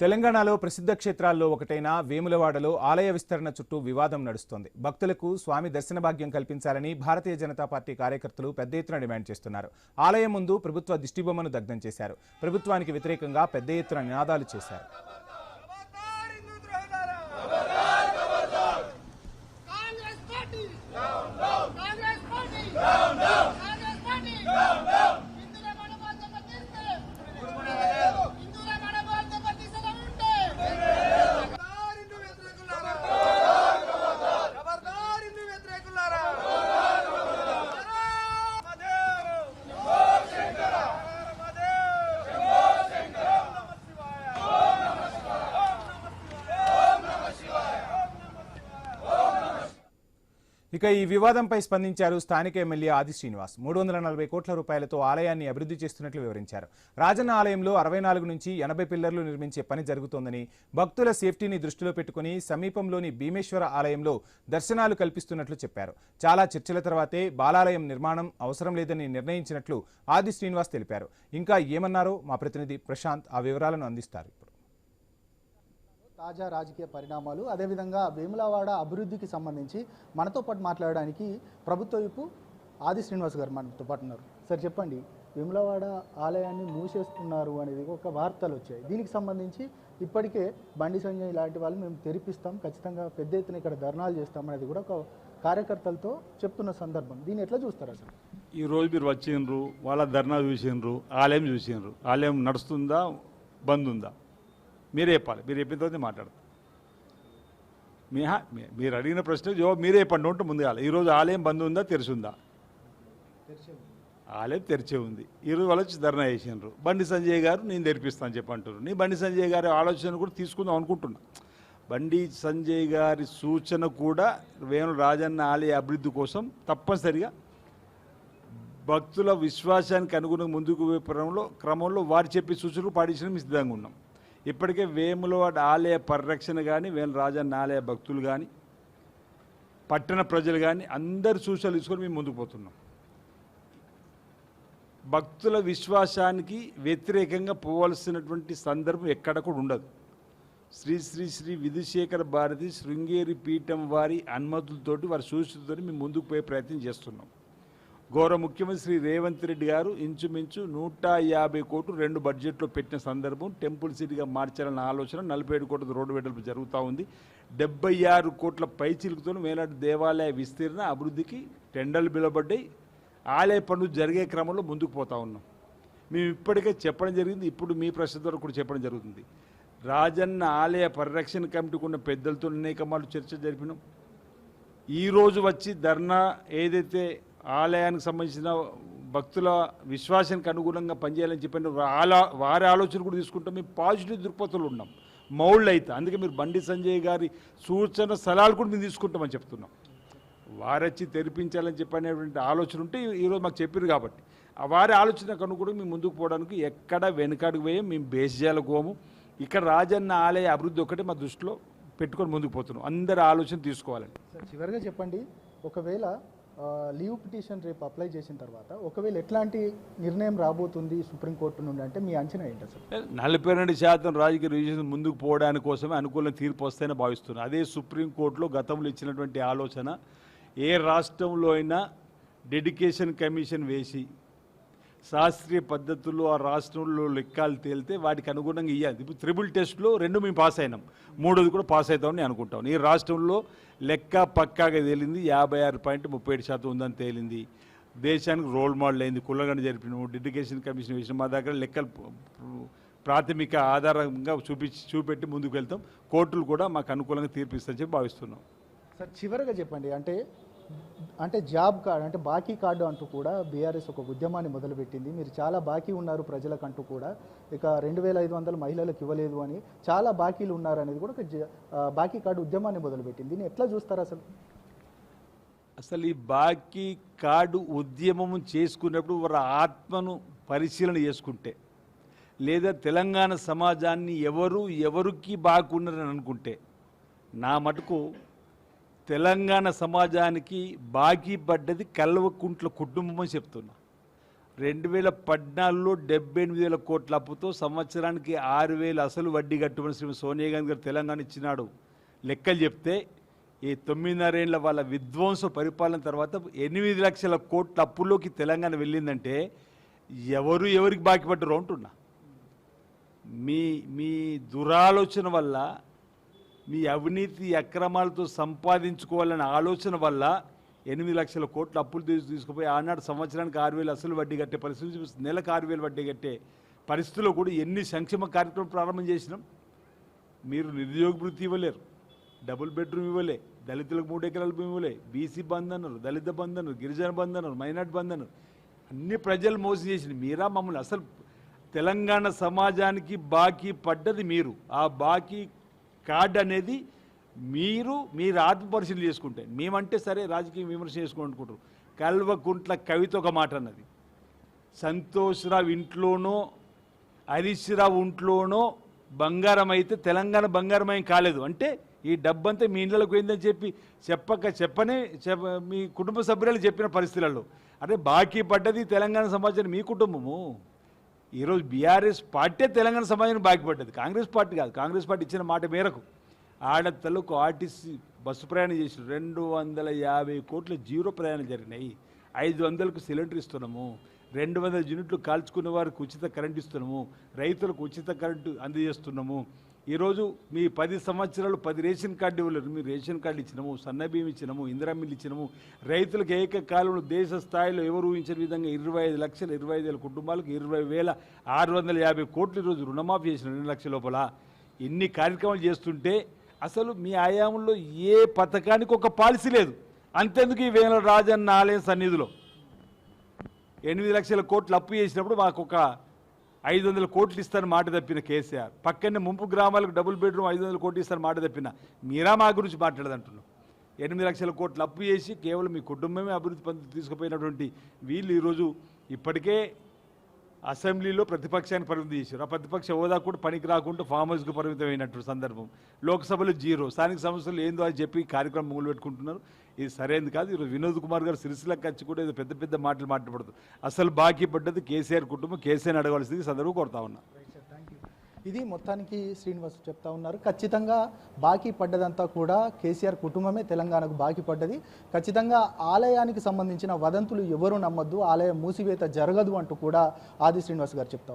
తెలంగాణలో ప్రసిద్ధ క్షేత్రాల్లో ఒకటైన వేములవాడలో ఆలయ విస్తరణ చుట్టూ వివాదం నడుస్తోంది. భక్తులకు స్వామి దర్శన భాగ్యం కల్పించాలని భారతీయ జనతా పార్టీ కార్యకర్తలు పెద్ద ఎత్తున డిమాండ్ చేస్తున్నారు. ఆలయం ముందు ప్రభుత్వ దిష్టిబొమ్మను దగ్ధం చేశారు. ప్రభుత్వానికి వ్యతిరేకంగా పెద్ద ఎత్తున నినాదాలు చేశారు. ఇక ఈ వివాదంపై స్పందించారు స్థానిక ఎమ్మెల్యే ఆది శ్రీనివాస్. 340 కోట్ల రూపాయలతో ఆలయాన్ని అభివృద్ధి చేస్తున్నట్లు వివరించారు. రాజన్న ఆలయంలో 64 నుంచి 80 పిల్లర్లు నిర్మించే పని జరుగుతోందని, భక్తుల సేఫ్టీని దృష్టిలో పెట్టుకుని సమీపంలోని భీమేశ్వర ఆలయంలో దర్శనాలు కల్పిస్తున్నట్లు చెప్పారు. చాలా చర్చల తర్వాతే బాలాలయం నిర్మాణం అవసరం లేదని నిర్ణయించినట్లు ఆది శ్రీనివాస్ తెలిపారు. ఇంకా ఏమన్నారో మా ప్రతినిధి ప్రశాంత్ ఆ వివరాలను అందిస్తారు. తాజా రాజకీయ పరిణామాలు, అదేవిధంగా వేములవాడ అభివృద్ధికి సంబంధించి మనతో పాటు మాట్లాడడానికి ప్రభుత్వ వైపు ఆది శ్రీనివాస్ గారు మనతో పాటు ఉన్నారు. సార్ చెప్పండి, వేములవాడ ఆలయాన్ని మూసేస్తున్నారు అనేది ఒక వార్తలు వచ్చాయి. దీనికి సంబంధించి ఇప్పటికే బండి సంజయ్ లాంటి వాళ్ళు మేము తెరిపిస్తాం, ఖచ్చితంగా పెద్ద ఎత్తున ఇక్కడ ధర్నాలు చేస్తాం అనేది కూడా ఒక కార్యకర్తలతో చెప్తున్న సందర్భం. దీన్ని ఎట్లా చూస్తారు అసలు? ఈరోజు మీరు వచ్చిండ్రు, వాళ్ళ ధర్నా చూసిండ్రు, ఆలయం చూసిండ్రు. ఆలయం నడుస్తుందా బంద్ ఉందా మీరే చెప్పాలి. మీరు చెప్పిన తర్వాత మాట్లాడతారు. మీరు అడిగిన ప్రశ్న జవాబు మీరే చెప్పండి ఉంటే ముందుగా. ఈరోజు ఆలయం బంద్ ఉందా తెరిచి ఉందా? ఆలయం తెరిచే ఉంది. ఈరోజు వాళ్ళు వచ్చి ధర్నా చేసినారు. బండి సంజయ్ గారు నేను తెరిపిస్తాను చెప్పంటారు. నీ బండి సంజయ్ గారి ఆలోచన కూడా తీసుకుందాం అనుకుంటున్నా. బండి సంజయ్ గారి సూచన కూడా వేణు రాజన్న ఆలయ అభివృద్ధి కోసం తప్పనిసరిగా భక్తుల విశ్వాసానికి అనుగుణంగా ముందుకు క్రమంలో వారు చెప్పే సూచనలు పాటించడం సిద్ధంగా ఉన్నాం. ఇప్పటికే వేములవాడ ఆలయ పరిరక్షణ కానీ, వేణు రాజన్న ఆలయ భక్తులు కానీ, పట్టణ ప్రజలు కానీ అందరు సూచనలు తీసుకొని మేము ముందుకు పోతున్నాం. భక్తుల విశ్వాసానికి వ్యతిరేకంగా పోవాల్సినటువంటి సందర్భం ఎక్కడ కూడా ఉండదు. శ్రీ శ్రీ శ్రీ విధుశేఖర భారతి శృంగేరి పీఠం వారి అనుమతులతోటి, వారి సూచనలతోటి మేము ముందుకు పోయే ప్రయత్నం చేస్తున్నాం. గౌరవ ముఖ్యమంత్రి శ్రీ రేవంత్ రెడ్డి గారు ఇంచుమించు 150 కోట్లు 2 బడ్జెట్లో పెట్టిన సందర్భం టెంపుల్ సిటీగా మార్చాలన్న ఆలోచన 47 కోట్ల రోడ్డు వెడల్పు జరుగుతూ ఉంది. 76 కోట్ల పైచిలుకుతో వేలాది దేవాలయ విస్తీర్ణ అభివృద్ధికి టెండర్లు పిలువబడ్డాయి. ఆలయ పనులు జరిగే క్రమంలో ముందుకు పోతా ఉన్నాం. మేము ఇప్పటికే చెప్పడం జరిగింది, ఇప్పుడు మీ ప్రశ్న ద్వారా కూడా చెప్పడం జరుగుతుంది. రాజన్న ఆలయ పరిరక్షణ కమిటీకి ఉన్న పెద్దలతో అనేక మార్లు చర్చ జరిపినాం. ఈరోజు వచ్చి ధర్నా ఏదైతే ఆలయానికి సంబంధించిన భక్తుల విశ్వాసానికి అనుగుణంగా పనిచేయాలని చెప్పిన వారి ఆలోచన కూడా తీసుకుంటాం. మేము పాజిటివ్ దృక్పథంలో ఉన్నాం. మౌళ్ళు అయితే అందుకే మీరు బండి సంజయ్ గారి సూచన సలహాలు కూడా మేము తీసుకుంటామని చెప్తున్నాం. వారొచ్చి తెరిపించాలని చెప్పనేటువంటి ఆలోచన ఉంటే ఈరోజు మాకు చెప్పారు కాబట్టి వారి ఆలోచనకు అనుగుణంగా మేము ముందుకు పోవడానికి ఎక్కడ వెనుకాడుకు పోయాం. మేము బేసిజాలకు పోము. ఇక్కడ రాజన్న ఆలయ అభివృద్ధి ఒకటే మా దృష్టిలో పెట్టుకొని ముందుకు పోతున్నాం. అందరి ఆలోచన తీసుకోవాలండి. చివరిగా చెప్పండి, ఒకవేళ లీవ్ పిటిషన్ రేపు అప్లై చేసిన తర్వాత ఒకవేళ ఎట్లాంటి నిర్ణయం రాబోతుంది సుప్రీంకోర్టు నుండి, అంటే మీ అంచనా ఏంటి అసలు? 42% రాజకీయ రిజర్వేషన్ ముందుకు పోవడానికి కోసమే అనుకూల తీర్పు వస్తేనే భావిస్తున్నాను. అదే సుప్రీంకోర్టులో గతంలో ఇచ్చినటువంటి ఆలోచన, ఏ రాష్ట్రంలో అయినా డెడికేషన్ కమిషన్ వేసి శాస్త్రీయ పద్ధతుల్లో ఆ రాష్ట్రంలో లెక్కలు తేలితే వాటికి అనుగుణంగా ఇవ్వాలి. ఇప్పుడు త్రిబుల్ టెస్ట్లో 2 మేము పాస్ అయినాం, 3వది కూడా పాస్ అవుతామని అనుకుంటాం. ఈ రాష్ట్రంలో లెక్క పక్కాగా తేలింది. 56.37% ఉందని తేలింది. దేశానికి రోల్ మోడల్ అయింది. కుల్లగండ జరిపినాము, డెడికేషన్ కమిషన్ వేసిన మా దగ్గర లెక్కలు ప్రాథమిక ఆధారంగా చూపెట్టి ముందుకు వెళ్తాం. కోర్టులు కూడా మాకు అనుకూలంగా తీర్పిస్తారని చెప్పి భావిస్తున్నాం. సార్ చివరిగా చెప్పండి, అంటే జాబ్ కార్డు, అంటే బాకీ కార్డు అంటూ కూడా బీఆర్ఎస్ ఒక ఉద్యమాన్ని మొదలుపెట్టింది. మీరు చాలా బాకీ ఉన్నారు ప్రజలకంటూ కూడా, ఇక 2500 మహిళలకు ఇవ్వలేదు అని చాలా బాకీలు ఉన్నారు అనేది కూడా ఒక బాకీ కార్డు ఉద్యమాన్ని మొదలుపెట్టింది. దీన్ని ఎట్లా చూస్తారు అసలు? అసలు ఈ బాకీ కార్డు ఉద్యమం చేసుకున్నప్పుడు వారి ఆత్మను పరిశీలన చేసుకుంటే, లేదా తెలంగాణ సమాజాన్ని ఎవరికి బాకీ ఉన్నారని అనుకుంటే, నా మటుకు తెలంగాణ సమాజానికి బాకీ పడ్డది కల్వకుంట్ల కుటుంబం అని చెప్తున్నా. 2014లో 78,000 కోట్ల అప్పుతో సంవత్సరానికి 6,000 అసలు వడ్డీ కట్టమని శ్రీ సోనియా గాంధీ గారు తెలంగాణ ఇచ్చినాడు. లెక్కలు చెప్తే ఈ 9.5 ఏళ్ల వాళ్ళ విధ్వంస పరిపాలన తర్వాత 8 లక్షల కోట్ల అప్పుల్లోకి తెలంగాణ వెళ్ళిందంటే ఎవరికి బాకీ పడ్డారో అంటున్నా. మీ దురాలోచన వల్ల, మీ అవినీతి అక్రమాలతో సంపాదించుకోవాలనే ఆలోచన వల్ల 8 లక్షల కోట్ల అప్పులు తీసుకుపోయి ఆనాడు సంవత్సరానికి 6,000 అసలు వడ్డీ కట్టే పరిస్థితి చూపిస్తుంది. నెలకు 6,000 వడ్డీ కట్టే పరిస్థితుల్లో కూడా ఎన్ని సంక్షేమ కార్యక్రమం ప్రారంభం చేసినాం. మీరు నిరుద్యోగ వృత్తి ఇవ్వలేరు, డబుల్ బెడ్రూమ్ ఇవ్వలే, దళితులకు 3 ఎకరాల భూమి ఇవ్వలే, బీసీ బంద్ అన్నారు, దళిత బంద్ అన్నారు, గిరిజన బంద్ అన్నారు, మైనార్టీ బంద్ అన్నారు. అన్ని ప్రజలు మోసం చేసింది మీరా మమ్మల్ని. అసలు తెలంగాణ సమాజానికి బాకీ పడ్డది మీరు. ఆ బాకీ కార్డు అనేది మీరు ఆత్మపరిశీలన చేసుకుంటే, మేమంటే సరే రాజకీయ విమర్శ చేసుకుంటున్నారు. కల్వకుంట్ల కవిత ఒక మాట అన్నది, సంతోష్ రావు ఇంట్లోనో హరీష్ రావు ఇంట్లోనో బంగారం అయితే తెలంగాణ బంగారమేం కాలేదు. అంటే ఈ డబ్బంతా మీ ఇళ్ళకి పోయిందని చెప్పనే మీ కుటుంబ సభ్యులు చెప్పిన పరిస్థితులలో అంటే బాకీ పడ్డది తెలంగాణ సమాజాన్ని మీ కుటుంబము. ఈరోజు బీఆర్ఎస్ పార్టీ తెలంగాణ సమాజానికి బాకీ పడ్డది, కాంగ్రెస్ పార్టీ కాదు. కాంగ్రెస్ పార్టీ ఇచ్చిన మాట మేరకు ఆడతలకు ఆర్టీసీ బస్సు ప్రయాణం చేసి 250 కోట్ల జీరో ప్రయాణం జరిగినాయి. 500కు సిలిండర్ ఇస్తున్నాము, 200 యూనిట్లు కాల్చుకున్న వారికి ఉచిత కరెంటు ఇస్తున్నాము, రైతులకు ఉచిత కరెంటు అందజేస్తున్నాము. ఈరోజు మీ 10 సంవత్సరాలు 10 రేషన్ కార్డు ఇవ్వలేరు, మీరు రేషన్ కార్డు ఇచ్చినాము, సన్నబియ్యం ఇచ్చినాము, ఇందిరా మిల్లు ఇచ్చినాము. రైతులకు ఏకకాలంలో దేశ స్థాయిలో ఎవరు ఊహించిన విధంగా 25,25,000 కుటుంబాలకు 20,650 కోట్లు ఈరోజు రుణమాఫీ చేసిన 2 లక్షల లోపల. ఇన్ని కార్యక్రమాలు చేస్తుంటే అసలు మీ ఆయామంలో ఏ పథకానికి ఒక పాలసీ లేదు. అంతెందుకు ఈ వేల రాజన్న ఆలయం సన్నిధిలో 8 లక్షల కోట్లు అప్పు చేసినప్పుడు మాకు ఒక 500 కోట్లు ఇస్తారని మాట తప్పిన కేసీఆర్, పక్కనే ముంపు గ్రామాలకు డబుల్ బెడ్రూమ్ 500 కోట్లు ఇస్తారని మాట తప్పిన మీరా మా గురించి మాట్లాడదంటున్నాం. 8 లక్షల కోట్లు అప్పు చేసి కేవలం మీ కుటుంబమే అభివృద్ధి పొంది తీసుకుపోయినటువంటి వీళ్ళు ఈరోజు ఇప్పటికే అసెంబ్లీలో ప్రతిపక్షాన్ని పరిమితం చేశారు. ఆ ప్రతిపక్ష హోదా కూడా పనికి రాకుండా ఫామ్ హౌస్కు పరిమితమైనటువంటి సందర్భం. లోక్సభలో 0, స్థానిక సంస్థలు ఏందో అని చెప్పి కార్యక్రమం మొదలు పెట్టుకుంటున్నారు. ఇది సరైనది కాదు. ఈరోజు వినోద్ కుమార్ గారు సిరిసిలకు వచ్చి కూడా ఏదో పెద్ద మాటలు మాట్లాడబడదు. అసలు బాకీ పడ్డది కేసీఆర్ కుటుంబం, కేసీఆర్ అడగాల్సింది సందర్భం కోరుతా ఉన్నా. ఇది మొత్తానికి శ్రీనివాస్ చెప్తా ఉన్నారు. ఖచ్చితంగా బాకీ పడ్డదంతా కూడా కేసీఆర్ కుటుంబమే తెలంగాణకు బాకీ పడ్డది. ఖచ్చితంగా ఆలయానికి సంబంధించిన వదంతులు ఎవరు నమ్మొద్దు, ఆలయం మూసివేత జరగదు అంటూ కూడా ఆది శ్రీనివాస్ గారు చెప్తా